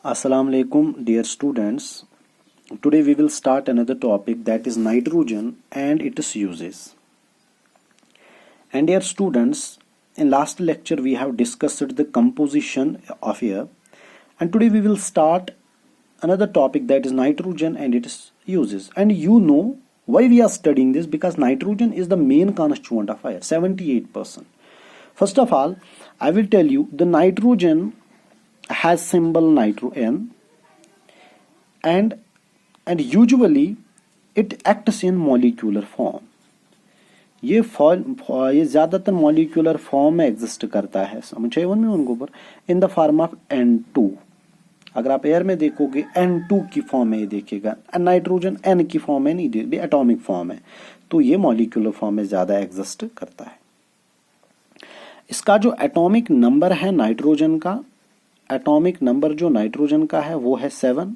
Assalamu alaikum, dear students. Today we will start another topic, that is nitrogen and its uses. And dear students, in last lecture we have discussed the composition of air, and today we will start another topic, that is nitrogen and its uses. And you know why we are studying this, because nitrogen is the main constituent of air, 78%. First of all, I will tell you the nitrogen has symbol nitro N, and usually it acts in molecular form. ये ज़्यादातर molecular form में exist करता है, समझे में उनको पर in the form of N2. अगर आप एयर में देखोगे N2 की फॉर्म में ये देखेगा, नाइट्रोजन N की फॉर्म में नहीं दे, एटॉमिक फॉर्म है, तो ये मॉलिक्यूलर फॉर्म में ज़्यादा एग्जिस्ट करता है. इसका जो एटॉमिक नंबर है नाइट्रोजन का, एटॉमिक नंबर जो नाइट्रोजन का है वो है 7.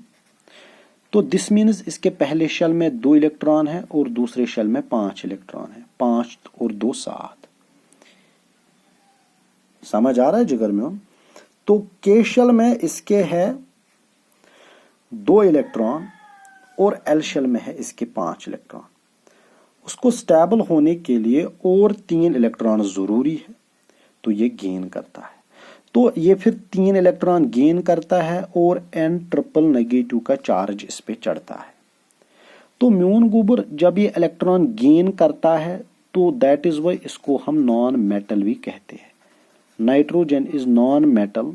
तो दिस मीन्स इसके पहले शेल में 2 इलेक्ट्रॉन है और दूसरे शेल में 5 इलेक्ट्रॉन है. 5 और 2 7. समझ आ रहा है जिगर में? तो के शेल में इसके है 2 इलेक्ट्रॉन और एल शेल में है इसके 5 इलेक्ट्रॉन. उसको स्टेबल होने के लिए और 3 इलेक्ट्रॉन जरूरी है, तो ये गेन करता है. तो ये फिर 3 इलेक्ट्रॉन गेन करता है और N ट्रिपल नेगेटिव का चार्ज इस पे चढ़ता है. तो म्यून गुबर जब ये इलेक्ट्रॉन गेन करता है तो दैट इज वाई इसको हम नॉन मेटल भी कहते हैं. Nitrogen is non metal.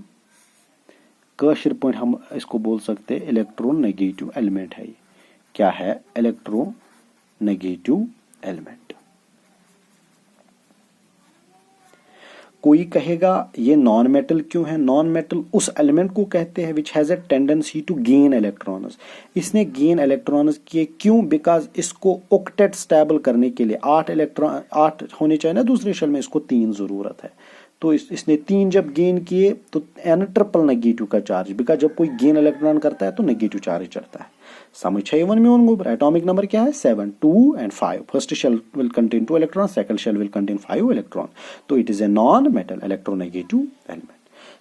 काशिर पॉइंट हम इसको बोल सकते हैं इलेक्ट्रोनेगेटिव एलिमेंट है. क्या है? Electronegative element. कोई कहेगा ये नॉन मेटल क्यों है? नॉन मेटल उस एलिमेंट को कहते हैं which has a tendency to gain electrons. इसने गेन इलेक्ट्रॉन्स किए क्यों? बिकॉज इसको ऑक्टेट स्टेबल करने के लिए 8 इलेक्ट्रॉन 8 होने चाहिए ना दूसरे शेल में, इसको 3 जरूरत है. तो इसने 3 जब गेन किए तो N ट्रिपल नेगेटिव का चार्ज, बिकॉज जब कोई गेन इलेक्ट्रॉन करता है तो नेगेटिव चार्ज चढ़ता है. समझ है वन में उनको? एटॉमिक नंबर क्या है? 7, 2 and 5. First shell will contain 2 electron, second shell will contain 5 electron. तो it is a non metal electronegative element.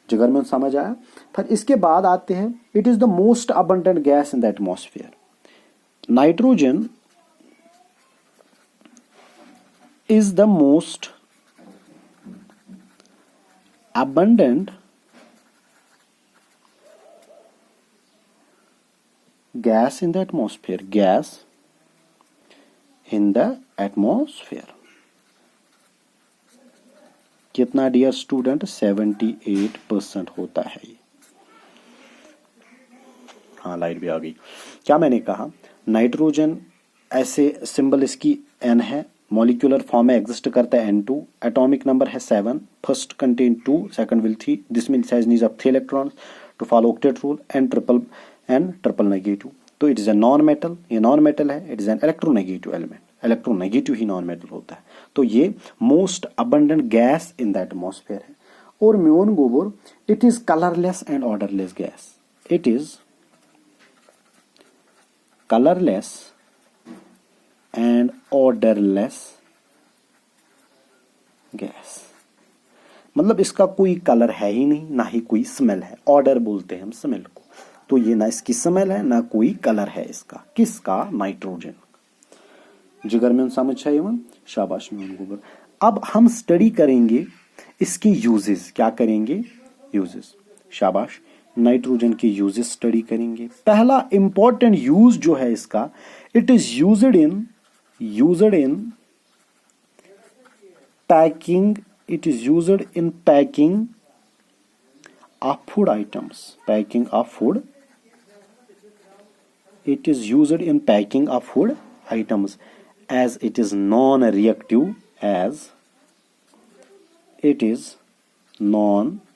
जिगर में समझ आया? फिर इसके बाद आते हैं, it is the most abundant gas in the atmosphere. Nitrogen is the most abundant gas in the atmosphere. Gas in the atmosphere. कितना डियर स्टूडेंट? 78% होता है ये. हाँ, लाइट भी आ गई. क्या मैंने कहा? नाइट्रोजन ऐसे सिंबल इसकी N है, मॉलिक्यूलर फॉर्म में एग्जिस्ट करता है N2, एटॉमिक नंबर है 7, first contain 2, second will 3. This means has needs of 3 electrons to follow octet rule. N triple negative. तो it is a non metal. ये non metal है. It is an electronegative element. Electronegative ही non metal होता है. तो ये most abundant gas in the atmosphere है. और म्यून गोबर, it is colourless and odourless gas. It is colourless and odourless gas. मतलब इसका कोई कलर है ही नहीं, ना ही कोई स्मेल है. ऑर्डर बोलते हैं हम स्मेल को. तो ये ना इसकी स्मेल है ना कोई कलर है इसका. किसका? नाइट्रोजन. जिगर में समझ चाहिए वन. शाबाश में. अब हम स्टडी करेंगे इसकी यूजेस. क्या करेंगे? यूजेस. शाबाश. नाइट्रोजन की यूजेस स्टडी करेंगे. पहला इंपॉर्टेंट यूज जो है इसका, it is used in packing. It is used in packing of food items. Packing of food. It is used in packing of food items, as it is non-reactive. As it is non-reactive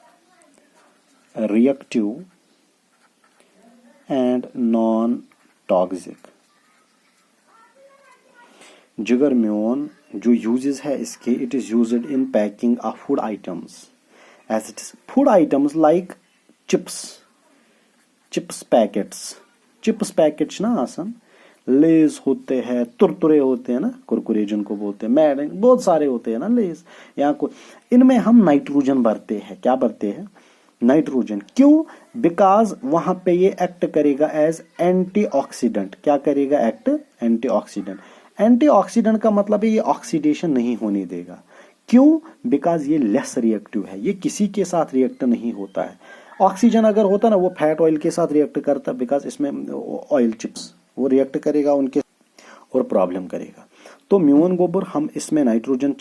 and non-toxic. जिगर म्यून जो uses है इसके, it is used in packing of food items. As it is food items like chips packets ना आसन, less होते हैं, तुरतुरे होते हैं ना, कुरकुरे जिनको बोलते हैं, मैड बहुत सारे होते हैं ना लेस. यहाँ को इनमें हम नाइट्रोजन भरते हैं. क्या भरते हैं? नाइट्रोजन। क्यों? बिकॉज वहां पे ये एक्ट करेगा एज एंटीऑक्सीडेंट। क्या करेगा? Act antioxidant. एंटीऑक्सीडेंट का मतलब है ये ऑक्सीडेशन नहीं होने देगा। क्यों? बिकॉज ये लेस रिएक्टिव है, ये किसी के साथ रिएक्ट नहीं होता है। ऑक्सीजन अगर होता ना वो फैट ऑयल के साथ रिएक्ट करता, बिकॉज इसमें ऑयल चिप्स वो रिएक्ट करेगा उनके और प्रॉब्लम करेगा। तो म्यून गोबर हम इसमें नाइट्रोजन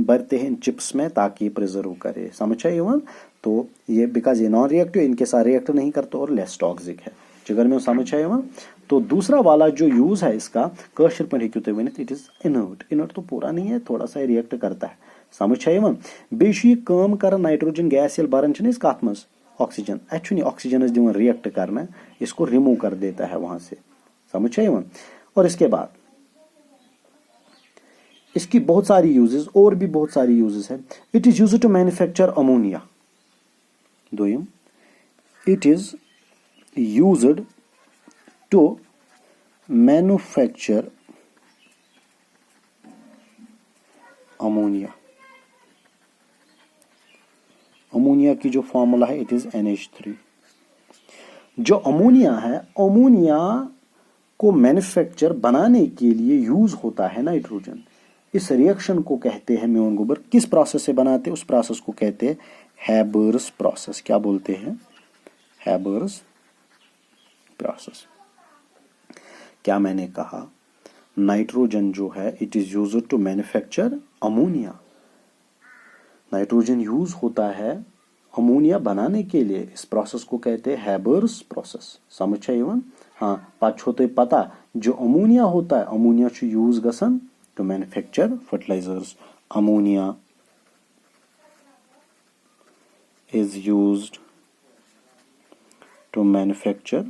भरते हैं इन चिप्स में ताकि प्रिजर्व करे। समझ आई वन? तो ये बिकॉज ये नॉन रिएक्टिव, इनके साथ रिएक्ट नहीं करते और लेस टॉक्सिक है। जिगर में समझ आई वन? तो दूसरा वाला जो यूज है इसका कशर पे हेकू तुम Vanit, it is inert. Inert तो पूरा नहीं है, थोड़ा सा रिएक्ट करता है। समझ आई वन? बेशु ये काम कर नाइट्रोजन गैस ये बरन कत मज ऑक्सीजन, अच्छी ऑक्सीजन दिवन रिएक्ट करना, इसको रिमूव कर देता है वहां से। समझ आई वन? और इसके बाद इसकी बहुत सारी यूजेस, और भी बहुत सारी यूजेस है। It is used to manufacture ammonia. दोयम, it is used to manufacture ammonia. Ammonia की जो फॉर्मूला है इट इज NH3। जो अमोनिया है, अमोनिया को मैन्युफैक्चर बनाने के लिए यूज होता है नाइट्रोजन। इस रिएक्शन को कहते हैं म्यून गोबर। किस प्रोसेस से बनाते हैं? उस प्रोसेस को कहते हैं हैबर्स प्रोसेस। क्या बोलते हैं? Haber's process. क्या मैंने कहा? नाइट्रोजन जो है it is used to manufacture ammonia. Nitrogen use होता है अमोनिया बनाने के लिए। इस प्रोसेस को कहते हैं हैबर्स प्रोसेस। समझ है इवन? हाँ, पाछ होते पता जो अमोनिया होता है, अमोनिया छु यूज गसन to manufacture fertilisers. Ammonia is used to manufacture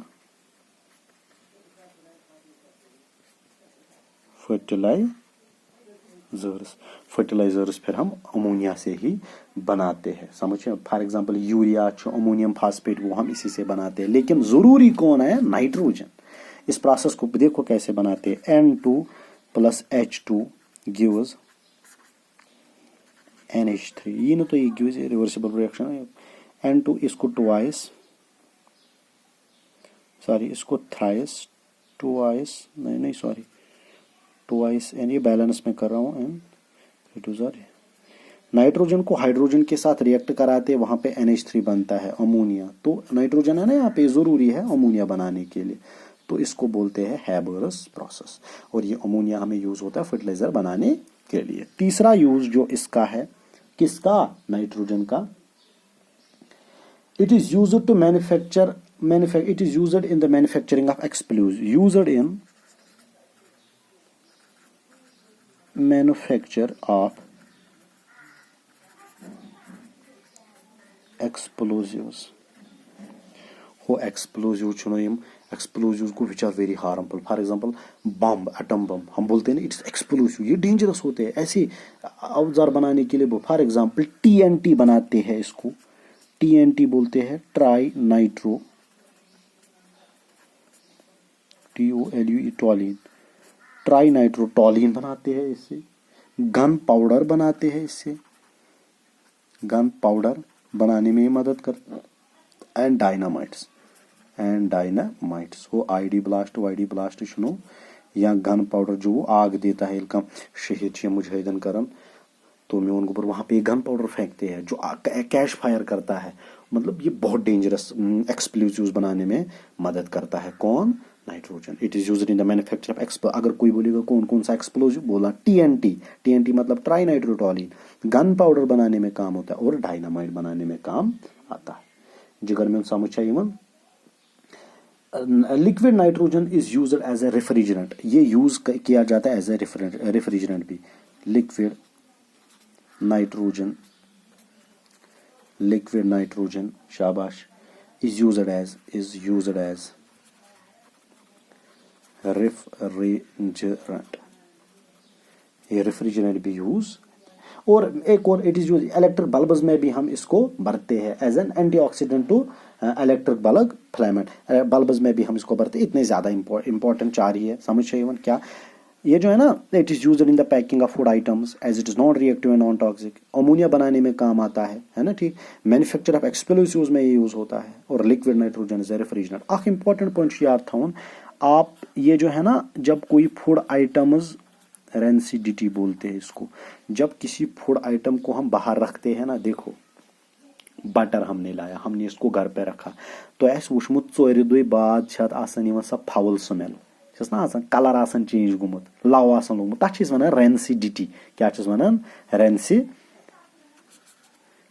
fertilisers फिर हम अमोनिया से ही बनाते हैं। समझिए? For example urea, ammonium phosphate, वो हम इसी से बनाते हैं। लेकिन जरूरी कौन है? नाइट्रोजन। इस प्रोसेस को देखो कैसे बनाते हैं। N2 plus H2 gives NH3। ये ना तो ये gives रिवर्सिबल रिएक्शन है। N2 इसको ट्वाइस, सॉरी इसको थ्राइस, ट्वाइस नहीं सॉरी ट्वाइस, एंड ये बैलेंस में कर रहा हूँ। एंड नाइट्रोजन को हाइड्रोजन के साथ रिएक्ट कराते हैं, वहां पे NH3 बनता है अमोनिया। तो नाइट्रोजन है ना यहाँ पे जरूरी है अमोनिया बनाने के लिए, तो इसको बोलते हैं हैबरस प्रोसेस। और ये अमोनिया हमें यूज होता है फर्टिलाइजर बनाने के लिए। तीसरा यूज जो इसका है, किसका? नाइट्रोजन का। It is used to manufacture it is used in the manufacturing of explosives, used in manufacture of explosives। हो एक्सप्लोजिव चुनो यम एक्सप्लोजिव को which are very harmful. For example bomb, atom bomb हम बोलते हैं ना इट्स एक्सप्लोजिव, ये dangerous होते हैं। ऐसे औजार बनाने के लिए फॉर एग्जांपल TNT बनाते हैं, इसको TNT बोलते हैं, tri nitro TOLUE toluene, trinitrotoluene बनाते हैं इससे। गन पाउडर बनाते हैं इससे, गन पाउडर बनाने में मदद करता है। एंड डायनामाइट्स हो ID ब्लास्ट सुनो, या गन पाउडर जो आग देता है, इनका शहीद मुजाहिदन करन, तो मैं उनको वहां पे गन पाउडर फेंकते हैं जो कैश फायर करता है। मतलब ये बहुत डेंजरस एक्सप्लोजिव्स बनाने में मदद करता है। कौन? Nitrogen. It is used in the manufacture of explo. अगर कोई बोलेगा कौन कौन सा एक्सप्लोजिव, बोला TNT मतलब ट्राई नाइट्रोटॉलिन, गन पाउडर बनाने में काम होता है और डायनामाइट बनाने में काम आता है। जिगर में समझ चाहिए। Liquid nitrogen is used as a refrigerant. ये यूज किया जाता है एज ए रेफ्रिजरेंट भी। लिक्विड नाइट्रोजन शाबाश is used as रेफ्रिजरेंट। ये रेफ्रिजरेंट भी यूज। और एक और it is use electric bulbs में भी हम इसको भरते हैं as an antioxidant to electric bulb filament. Bulbs में भी हम इसको भरते हैं। इतने ज्यादा इंपॉर्टेंट चार ही है। समझ चाहिए क्या? ये जो है ना, it is used in the packing of food items as it is non reactive and non toxic. Ammonia बनाने में काम आता है ना, ठीक। मैन्युफैक्चर ऑफ एक्सप्लोसिव्स में ये यूज होता है। और लिक्विड नाइट्रोजन इज रेफ्रिजरेंट। अख इंपॉर्टेंट पॉइंट याद थाउन, आप ये जो है ना, जब कोई फूड आइटम्स, रेंसिडिटी बोलते हैं इसको, जब किसी फूड आइटम को हम बाहर रखते हैं ना, देखो बटर हमने लाया, हमने इसको घर पे रखा, तो ऐसे वुचमुत 4 दुई बाद छत आसान यिवन सा फाउल स्मेल, छस ना आसान कलर आसान चेंज गुमुत, लव आसान लोगमुत, तथ छस वनान रेंसिडिटी। क्या छस वनान? रेंसि,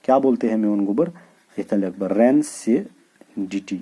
क्या बोलते हैं मेवन गुबर, इथन लिख ब रेंसिडिटी।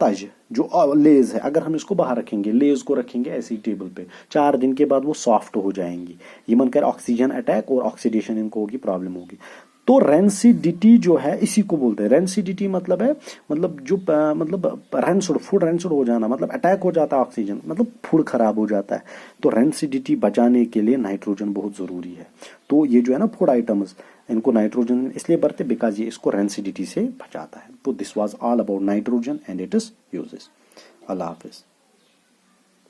तज, जो लेज है, अगर हम इसको बाहर रखेंगे, लेज को रखेंगे ऐसी टेबल पे, 4 दिन के बाद वो सॉफ्ट हो जाएंगी, यमन कर ऑक्सीजन अटैक और ऑक्सीडेशन इनको होगी, प्रॉब्लम होगी। तो रेंसिडिटी जो है इसी को बोलते हैं। रेंसिडिटी मतलब है, मतलब जो मतलब रेंसड, फूड रेंसड हो जाना, मतलब अटैक हो जाता है ऑक्सीजन, मतलब फूड खराब हो जाता है। तो रेंसिडिटी बचाने के लिए नाइट्रोजन बहुत जरूरी है। तो ये जो है ना फूड आइटम्स, इनको नाइट्रोजन इसलिए भरते बिकॉज ये इसको रेंसिडिटी से बचाता है। तो this was all about nitrogen and it is uses. Allah Hafiz.